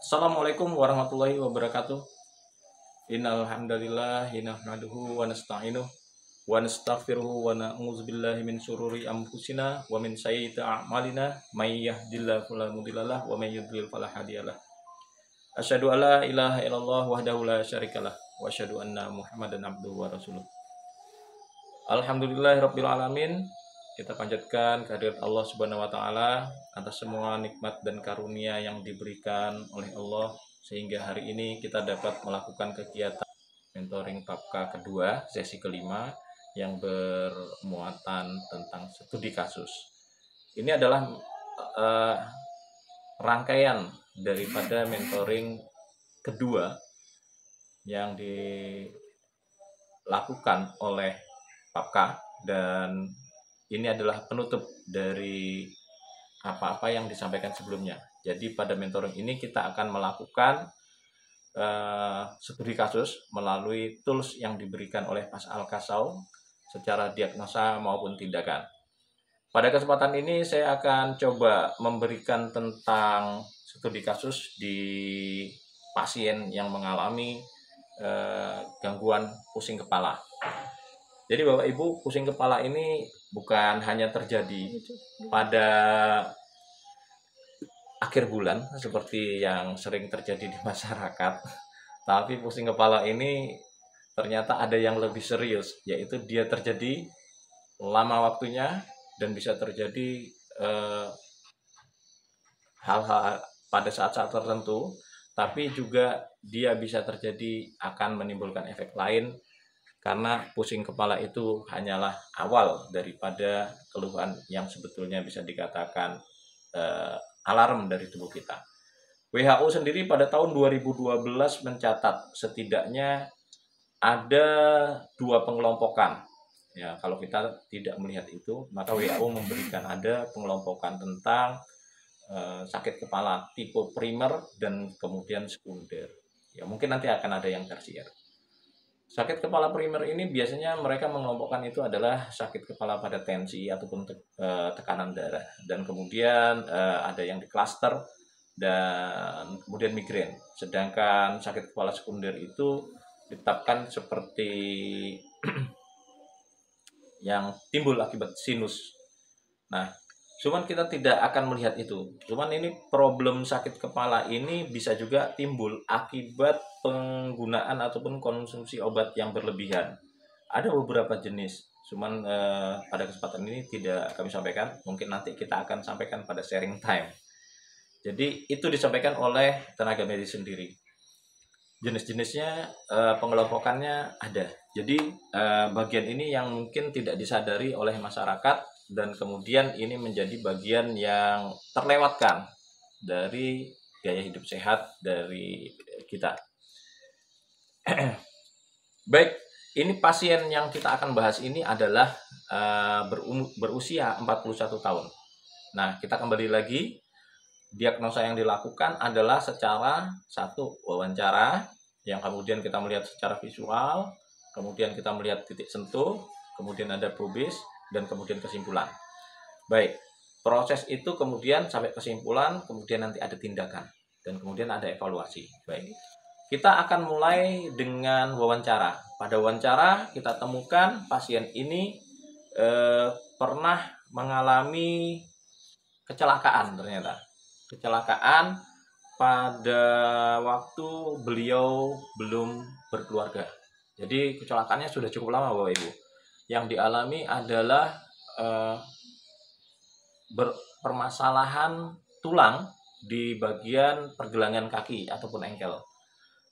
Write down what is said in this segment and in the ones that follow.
Assalamualaikum warahmatullahi wabarakatuh. Innal hamdalillah nahmaduhu wa nasta'inuhu wa nastaghfiruhu wa na'udzubillahi min syururi anfusina wa min sayyiati a'malina may yahdihillahu fala mudhillalah wa may yudhlil fala hadiyalah. Asyhadu alla ilaha illallah wahdahu la syarikalah wa asyhadu anna Muhammadan abduhu wa rasuluh. Alhamdulillahirabbil alamin. Kita panjatkan kehadirat Allah Subhanahu wa taala atas semua nikmat dan karunia yang diberikan oleh Allah sehingga hari ini kita dapat melakukan kegiatan mentoring PAPK kedua, sesi kelima yang bermuatan tentang studi kasus. Ini adalah rangkaian daripada mentoring kedua yang dilakukan oleh PAPK, dan ini adalah penutup dari apa-apa yang disampaikan sebelumnya. Jadi pada mentoring ini kita akan melakukan studi kasus melalui tools yang diberikan oleh Mas Al-Kasau secara diagnosa maupun tindakan. Pada kesempatan ini saya akan coba memberikan tentang studi kasus di pasien yang mengalami gangguan pusing kepala. Jadi Bapak Ibu, pusing kepala ini bukan hanya terjadi pada akhir bulan seperti yang sering terjadi di masyarakat, tapi pusing kepala ini ternyata ada yang lebih serius, yaitu dia terjadi lama waktunya dan bisa terjadi hal-hal pada saat-saat tertentu, tapi juga dia bisa terjadi akan menimbulkan efek lain. Karena pusing kepala itu hanyalah awal daripada keluhan yang sebetulnya bisa dikatakan alarm dari tubuh kita. WHO sendiri pada tahun 2012 mencatat setidaknya ada 2 pengelompokan. Ya, kalau kita tidak melihat itu, maka WHO memberikan ada pengelompokan tentang sakit kepala tipe primer dan kemudian sekunder. Ya, mungkin nanti akan ada yang tersier. Sakit kepala primer ini biasanya mereka mengelompokkan itu adalah sakit kepala pada tensi ataupun tekanan darah, dan kemudian ada yang di klaster dan kemudian migrain. Sedangkan sakit kepala sekunder itu ditetapkan seperti yang timbul akibat sinus. Nah, cuman kita tidak akan melihat itu. Cuman ini problem sakit kepala ini bisa juga timbul akibat penggunaan ataupun konsumsi obat yang berlebihan. Ada beberapa jenis, cuman pada kesempatan ini tidak kami sampaikan. Mungkin nanti kita akan sampaikan pada sharing time. Jadi itu disampaikan oleh tenaga medis sendiri. Jenis-jenisnya, pengelompokannya ada. Jadi bagian ini yang mungkin tidak disadari oleh masyarakat, dan kemudian ini menjadi bagian yang terlewatkan dari gaya hidup sehat dari kita. Baik, ini pasien yang kita akan bahas ini adalah berusia 41 tahun. Nah, kita kembali lagi. Diagnosa yang dilakukan adalah secara satu wawancara, yang kemudian kita melihat secara visual, kemudian kita melihat titik sentuh, kemudian ada probis, dan kemudian kesimpulan. Baik, proses itu kemudian sampai kesimpulan, kemudian nanti ada tindakan, dan kemudian ada evaluasi. Baik, kita akan mulai dengan wawancara. Pada wawancara kita temukan pasien ini pernah mengalami kecelakaan ternyata. Kecelakaan pada waktu beliau belum berkeluarga. Jadi kecelakaannya sudah cukup lama Bapak Ibu. Yang dialami adalah permasalahan tulang di bagian pergelangan kaki ataupun engkel.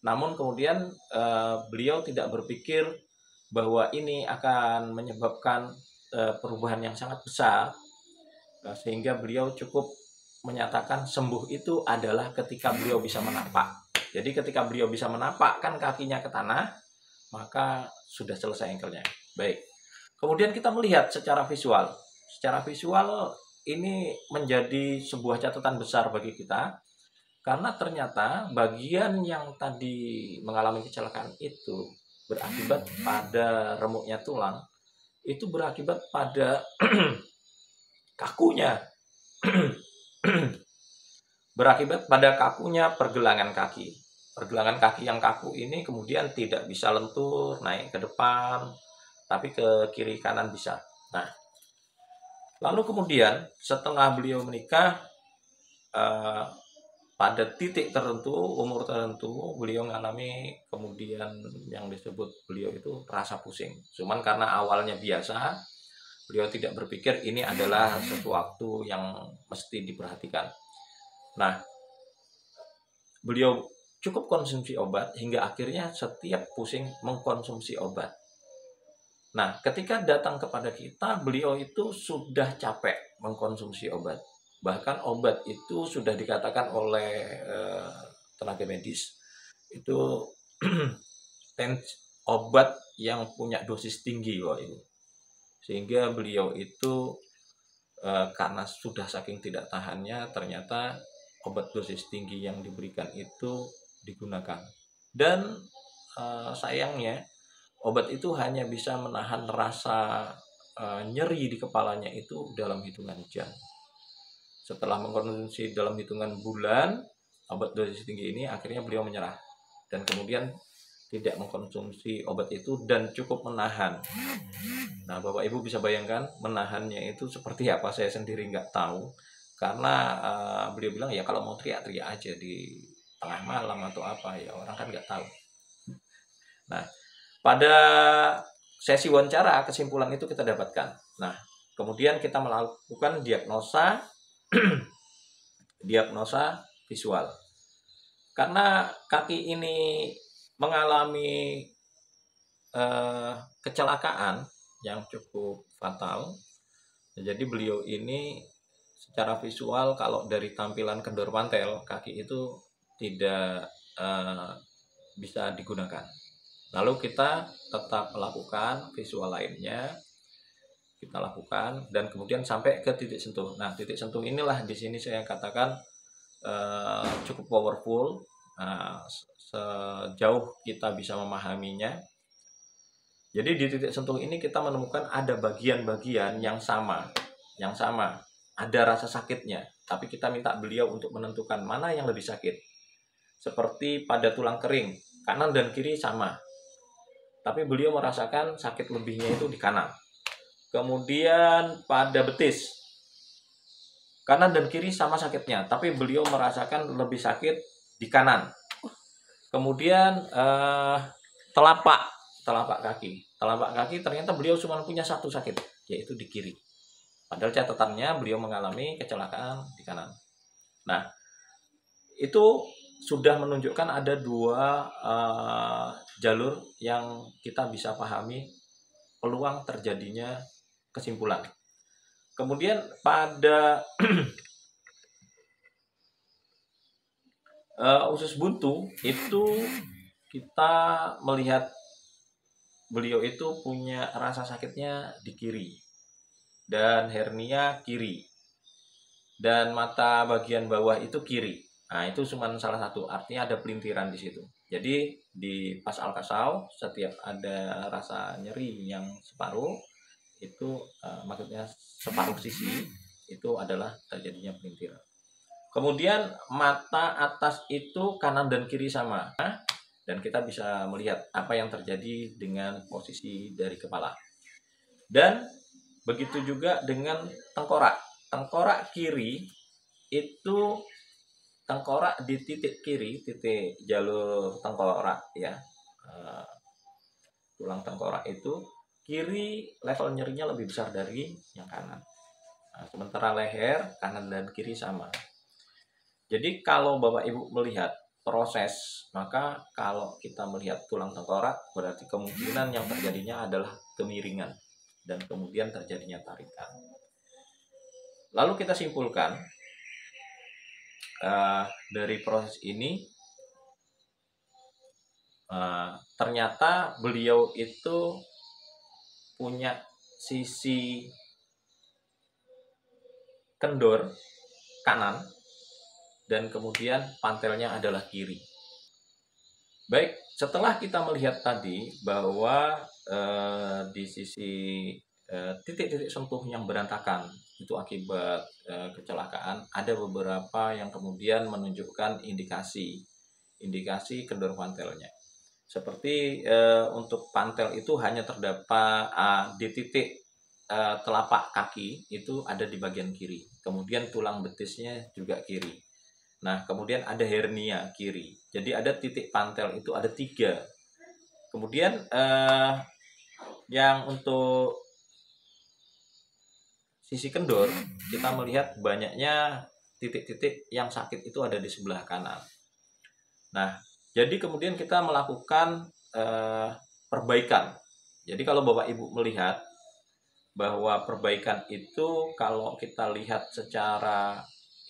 Namun kemudian beliau tidak berpikir bahwa ini akan menyebabkan perubahan yang sangat besar, sehingga beliau cukup menyatakan sembuh itu adalah ketika beliau bisa menapak. Jadi ketika beliau bisa menapakkan kakinya ke tanah, maka sudah selesai engkelnya. Baik. Kemudian kita melihat secara visual. Secara visual ini menjadi sebuah catatan besar bagi kita, karena ternyata bagian yang tadi mengalami kecelakaan itu berakibat pada remuknya tulang, itu berakibat pada kakunya berakibat pada kakunya pergelangan kaki. Pergelangan kaki yang kaku ini kemudian tidak bisa lentur naik ke depan, tapi ke kiri kanan bisa. Nah, lalu kemudian setelah beliau menikah, eh, pada titik tertentu, umur tertentu, beliau mengalami kemudian yang disebut beliau itu rasa pusing. Cuman karena awalnya biasa, beliau tidak berpikir ini adalah sesuatu yang mesti diperhatikan. Nah, beliau cukup konsumsi obat hingga akhirnya setiap pusing mengkonsumsi obat. Nah, ketika datang kepada kita, beliau itu sudah capek mengkonsumsi obat. Bahkan obat itu sudah dikatakan oleh tenaga medis itu obat yang punya dosis tinggi, Wak Ibu. Sehingga beliau itu karena sudah saking tidak tahannya, ternyata obat dosis tinggi yang diberikan itu digunakan. Dan sayangnya obat itu hanya bisa menahan rasa nyeri di kepalanya itu dalam hitungan jam. Setelah mengkonsumsi dalam hitungan bulan obat dosis tinggi ini, akhirnya beliau menyerah dan kemudian tidak mengkonsumsi obat itu dan cukup menahan. Nah, Bapak Ibu bisa bayangkan menahannya itu seperti apa, saya sendiri nggak tahu. Karena beliau bilang ya kalau mau teriak-teriak aja di tengah malam atau apa, ya orang kan nggak tahu. Nah, pada sesi wawancara kesimpulan itu kita dapatkan. Nah, kemudian kita melakukan diagnosa diagnosa visual. Karena kaki ini mengalami kecelakaan yang cukup fatal, jadi beliau ini secara visual kalau dari tampilan kendor mantel kaki itu tidak bisa digunakan. Lalu kita tetap melakukan visual lainnya, kita lakukan dan kemudian sampai ke titik sentuh. Nah, titik sentuh inilah di sini saya katakan cukup powerful. Sejauh kita bisa memahaminya. Jadi di titik sentuh ini kita menemukan ada bagian-bagian yang sama, ada rasa sakitnya. Tapi kita minta beliau untuk menentukan mana yang lebih sakit. Seperti pada tulang kering, kanan dan kiri sama. Tapi beliau merasakan sakit lebihnya itu di kanan. Kemudian pada betis, kanan dan kiri sama sakitnya, tapi beliau merasakan lebih sakit di kanan. Kemudian telapak kaki ternyata beliau cuma punya satu sakit, yaitu di kiri. Padahal catatannya beliau mengalami kecelakaan di kanan. Nah, itu sudah menunjukkan ada dua jalur yang kita bisa pahami peluang terjadinya kesimpulan. Kemudian pada usus buntu itu kita melihat beliau itu punya rasa sakitnya di kiri dan hernia kiri dan mata bagian bawah itu kiri. Nah, itu cuma salah satu, artinya ada pelintiran di situ. Jadi di pas Al-Kasau setiap ada rasa nyeri yang separuh itu maksudnya separuh sisi itu adalah terjadinya pelintiran. Kemudian mata atas itu kanan dan kiri sama, dan kita bisa melihat apa yang terjadi dengan posisi dari kepala. Dan begitu juga dengan tengkorak. Tengkorak kiri itu tengkorak di titik kiri, titik jalur tengkorak ya, tulang tengkorak itu kiri level nyerinya lebih besar dari yang kanan. Nah, sementara leher kanan dan kiri sama. Jadi kalau Bapak Ibu melihat proses, maka kalau kita melihat tulang tengkorak berarti kemungkinan yang terjadinya adalah kemiringan dan kemudian terjadinya tarikan. Lalu kita simpulkan dari proses ini ternyata beliau itu punya sisi kendor kanan dan kemudian pantelnya adalah kiri. Baik, setelah kita melihat tadi bahwa di sisi titik-titik sentuh yang berantakan itu akibat kecelakaan, ada beberapa yang kemudian menunjukkan indikasi kendor pantelnya. Seperti untuk pantel itu hanya terdapat di titik telapak kaki, itu ada di bagian kiri. Kemudian tulang betisnya juga kiri. Nah, kemudian ada hernia kiri. Jadi ada titik pantel itu ada 3. Kemudian yang untuk sisi kendor, kita melihat banyaknya titik-titik yang sakit itu ada di sebelah kanan. Nah, jadi kemudian kita melakukan perbaikan. Jadi kalau Bapak Ibu melihat bahwa perbaikan itu kalau kita lihat secara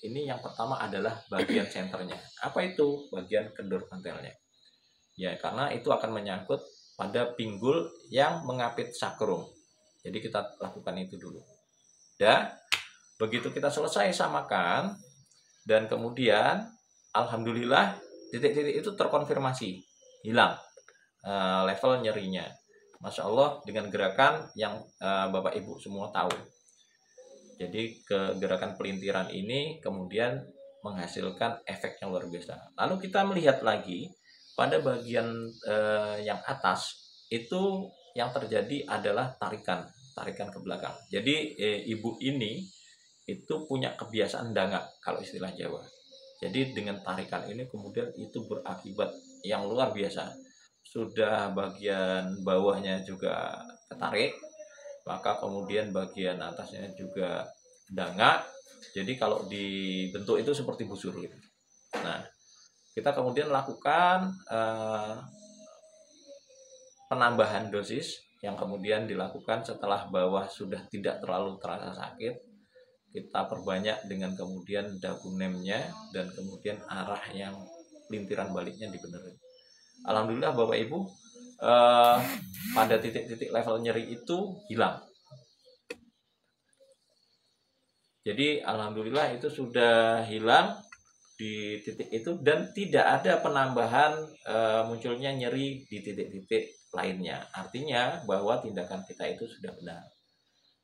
ini, yang pertama adalah bagian senternya. Apa itu? Bagian kendor pantelnya. Ya, karena itu akan menyangkut pada pinggul yang mengapit sakrum. Jadi kita lakukan itu dulu. Dan begitu kita selesai samakan, dan kemudian alhamdulillah titik-titik itu terkonfirmasi hilang level nyerinya. Masya Allah, dengan gerakan yang Bapak Ibu semua tahu. Jadi gerakan pelintiran ini kemudian menghasilkan efek yang luar biasa. Lalu kita melihat lagi pada bagian yang atas itu yang terjadi adalah tarikan ke belakang. Jadi ibu ini itu punya kebiasaan dangak kalau istilah Jawa. Jadi dengan tarikan ini kemudian itu berakibat yang luar biasa. Sudah bagian bawahnya juga ketarik, maka kemudian bagian atasnya juga dangak. Jadi kalau dibentuk itu seperti busur gitu. Nah, kita kemudian lakukan penambahan dosis yang kemudian dilakukan setelah bawah sudah tidak terlalu terasa sakit. Kita perbanyak dengan kemudian dagu nemnya, dan kemudian arah yang lintiran baliknya dibenerin. Alhamdulillah Bapak Ibu, pada titik-titik level nyeri itu hilang. Jadi alhamdulillah itu sudah hilang di titik itu, dan tidak ada penambahan munculnya nyeri di titik-titik lainnya. Artinya bahwa tindakan kita itu sudah benar.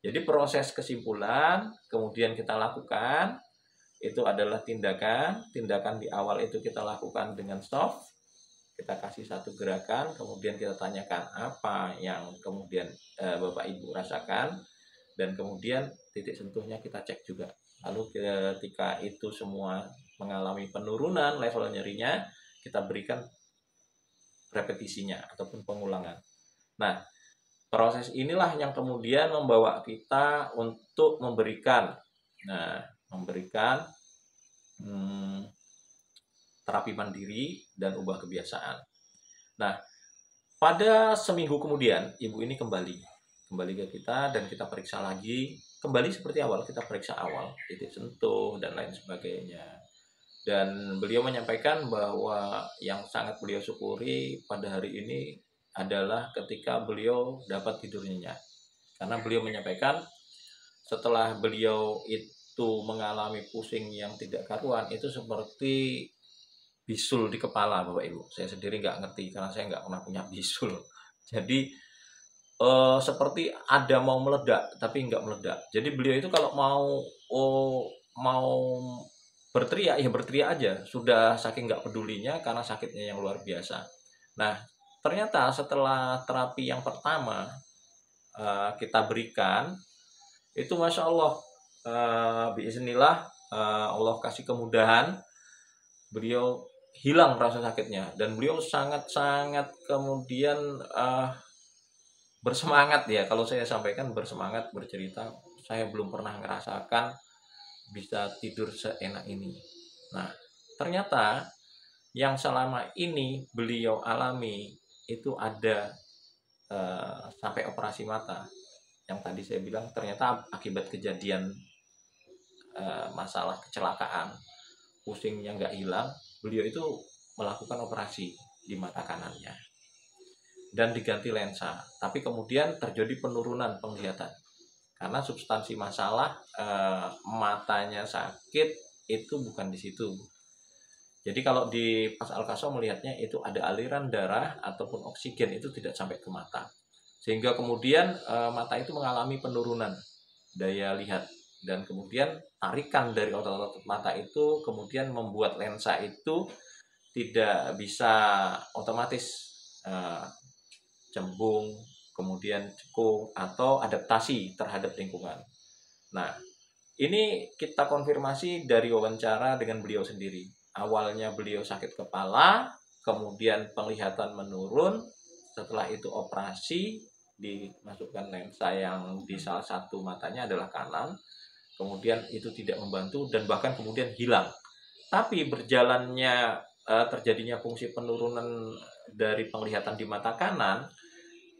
Jadi proses kesimpulan kemudian kita lakukan itu adalah tindakan di awal itu kita lakukan dengan soft. Kita kasih satu gerakan, kemudian kita tanyakan apa yang kemudian Bapak Ibu rasakan, dan kemudian titik sentuhnya kita cek juga. Lalu ketika itu semua mengalami penurunan level nyerinya, kita berikan repetisinya ataupun pengulangan. Nah, proses inilah yang kemudian membawa kita untuk memberikan terapi mandiri dan ubah kebiasaan. Nah, pada seminggu kemudian ibu ini kembali ke kita, dan kita periksa lagi kembali seperti awal. Kita periksa awal, titik sentuh dan lain sebagainya. Dan beliau menyampaikan bahwa yang sangat beliau syukuri pada hari ini adalah ketika beliau dapat tidur nyenyak. Karena beliau menyampaikan setelah beliau itu mengalami pusing yang tidak karuan, itu seperti bisul di kepala Bapak Ibu. Saya sendiri nggak ngerti karena saya nggak pernah punya bisul. Jadi seperti ada mau meledak tapi nggak meledak. Jadi beliau itu kalau mau berteriak ya berteriak aja, sudah saking nggak pedulinya karena sakitnya yang luar biasa. Nah, ternyata setelah terapi yang pertama kita berikan itu Masya Allah, biiznillah, Allah kasih kemudahan, beliau hilang rasa sakitnya, dan beliau sangat-sangat kemudian bersemangat ya. Kalau saya sampaikan bersemangat, bercerita, saya belum pernah merasakan bisa tidur seenak ini. Nah, ternyata yang selama ini beliau alami itu ada sampai operasi mata. Yang tadi saya bilang ternyata akibat kejadian masalah kecelakaan, pusingnya nggak hilang, beliau itu melakukan operasi di mata kanannya dan diganti lensa. Tapi kemudian terjadi penurunan penglihatan karena substansi masalah matanya sakit itu bukan di situ. Jadi kalau di pas Al-Kaso melihatnya itu ada aliran darah ataupun oksigen itu tidak sampai ke mata, sehingga kemudian mata itu mengalami penurunan daya lihat. dan kemudian tarikan dari otot-otot mata itu kemudian membuat lensa itu tidak bisa otomatis cembung, kemudian cekung atau adaptasi terhadap lingkungan. Nah, ini kita konfirmasi dari wawancara dengan beliau sendiri. Awalnya beliau sakit kepala, kemudian penglihatan menurun, setelah itu operasi, dimasukkan lensa yang di salah satu matanya adalah kanan, kemudian itu tidak membantu dan bahkan kemudian hilang. Tapi berjalannya terjadinya fungsi penurunan dari penglihatan di mata kanan,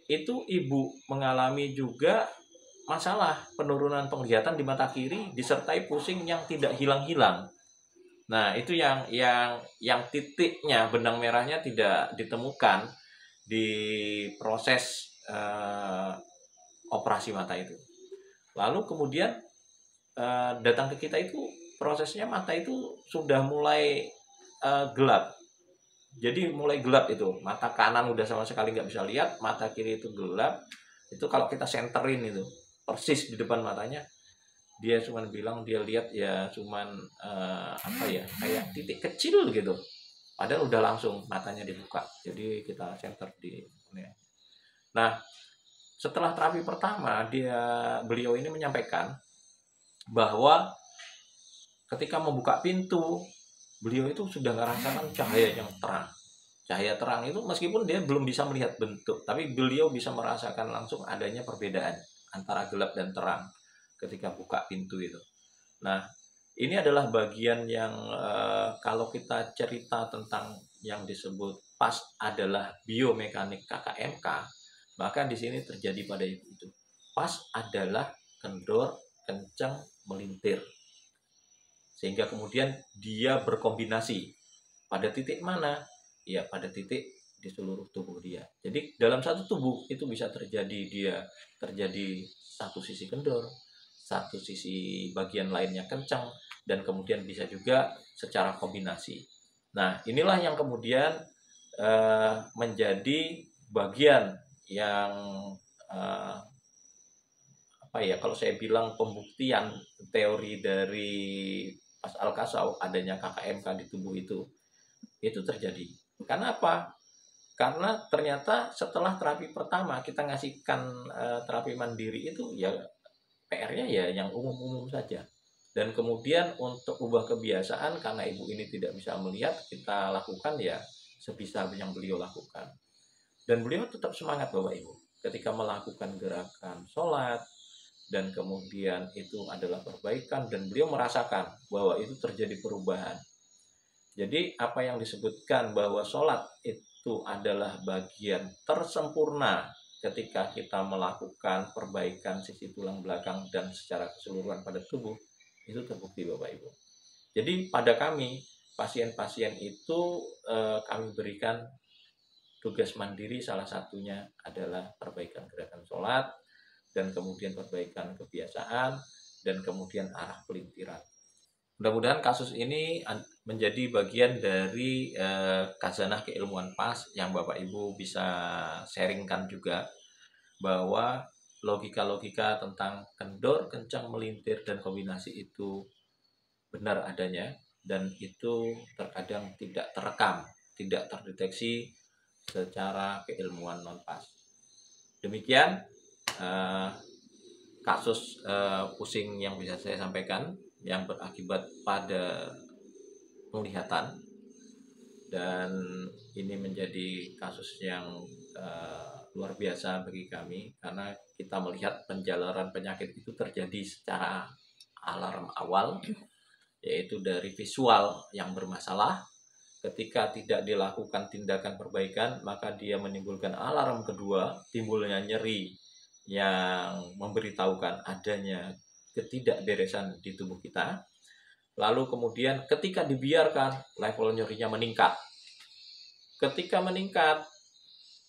itu ibu mengalami juga masalah penurunan penglihatan di mata kiri disertai pusing yang tidak hilang-hilang. Nah, itu yang titiknya benang merahnya tidak ditemukan di proses operasi mata itu. Lalu kemudian datang ke kita itu prosesnya mata itu sudah mulai gelap. Jadi mulai gelap itu, mata kanan udah sama sekali nggak bisa lihat, mata kiri itu gelap. Itu kalau kita senterin itu persis di depan matanya, dia cuman bilang dia lihat ya cuman kayak titik kecil gitu. Padahal udah langsung matanya dibuka. Jadi kita center di ini. Nah, setelah terapi pertama beliau ini menyampaikan bahwa ketika membuka pintu, beliau itu sudah merasakan cahaya yang terang. Cahaya terang itu meskipun dia belum bisa melihat bentuk, tapi beliau bisa merasakan langsung adanya perbedaan antara gelap dan terang ketika buka pintu itu. Nah, ini adalah bagian yang kalau kita cerita tentang yang disebut PAS adalah biomekanik KKMK, maka di sini terjadi pada itu. PAS adalah kendor, kencang, melintir. Sehingga kemudian dia berkombinasi. Pada titik mana? Ya pada titik di seluruh tubuh dia. Jadi dalam satu tubuh itu bisa terjadi satu sisi kendor, satu sisi bagian lainnya kencang, dan kemudian bisa juga secara kombinasi. Nah, inilah yang kemudian menjadi bagian yang kalau saya bilang pembuktian teori dari Pas Al-Kasau adanya KKMK di tubuh itu terjadi. Karena apa? Karena ternyata setelah terapi pertama kita ngasihkan terapi mandiri itu ya PR-nya ya yang umum-umum saja. Dan kemudian untuk ubah kebiasaan karena ibu ini tidak bisa melihat, kita lakukan ya sebisa yang beliau lakukan. Dan beliau tetap semangat Bapak Ibu ketika melakukan gerakan sholat, dan kemudian itu adalah perbaikan, dan beliau merasakan bahwa itu terjadi perubahan. Jadi apa yang disebutkan bahwa sholat itu adalah bagian tersempurna ketika kita melakukan perbaikan sisi tulang belakang dan secara keseluruhan pada tubuh, itu terbukti Bapak Ibu. Jadi pada kami, pasien-pasien itu kami berikan tugas mandiri, salah satunya adalah perbaikan gerakan sholat, dan kemudian perbaikan kebiasaan, dan kemudian arah pelintiran. Mudah-mudahan kasus ini menjadi bagian dari khazanah keilmuan PAS yang Bapak Ibu bisa sharingkan juga, bahwa logika-logika tentang kendor, kencang, melintir, dan kombinasi itu benar adanya, dan itu terkadang tidak terekam, tidak terdeteksi secara keilmuan non-PAS. Demikian kasus pusing yang bisa saya sampaikan yang berakibat pada penglihatan, dan ini menjadi kasus yang luar biasa bagi kami karena kita melihat penjalaran penyakit itu terjadi secara alarm awal, yaitu dari visual yang bermasalah. Ketika tidak dilakukan tindakan perbaikan, maka dia menimbulkan alarm kedua, timbulnya nyeri yang memberitahukan adanya ketidakberesan di tubuh kita. Lalu kemudian ketika dibiarkan, level nyerinya meningkat. Ketika meningkat,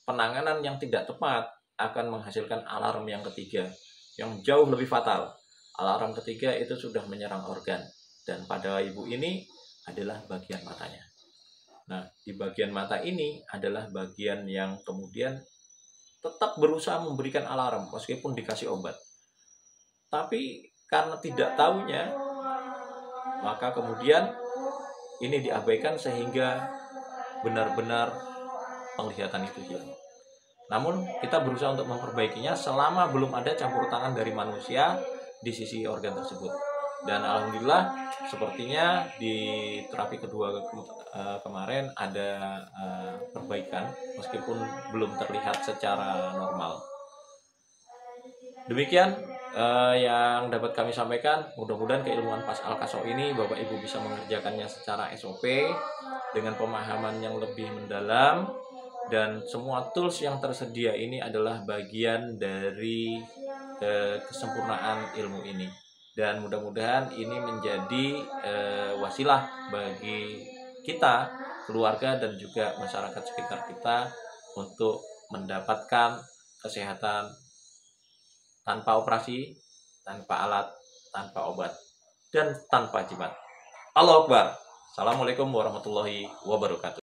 penanganan yang tidak tepat akan menghasilkan alarm yang ketiga, yang jauh lebih fatal. Alarm ketiga itu sudah menyerang organ, dan pada ibu ini adalah bagian matanya. Nah, di bagian mata ini adalah bagian yang kemudian tetap berusaha memberikan alarm meskipun dikasih obat. Tapi karena tidak tahunya, maka kemudian ini diabaikan sehingga benar-benar penglihatan itu hilang. Namun kita berusaha untuk memperbaikinya selama belum ada campur tangan dari manusia di sisi organ tersebut. Dan alhamdulillah sepertinya di terapi kedua kemarin ada perbaikan meskipun belum terlihat secara normal. Demikian yang dapat kami sampaikan. Mudah-mudahan keilmuan Pas Al-Kaso ini Bapak Ibu bisa mengerjakannya secara SOP dengan pemahaman yang lebih mendalam, dan semua tools yang tersedia ini adalah bagian dari kesempurnaan ilmu ini, dan mudah-mudahan ini menjadi wasilah bagi kita, keluarga, dan juga masyarakat sekitar kita untuk mendapatkan kesehatan tanpa operasi, tanpa alat, tanpa obat, dan tanpa jimat. Allahu Akbar. Assalamualaikum warahmatullahi wabarakatuh.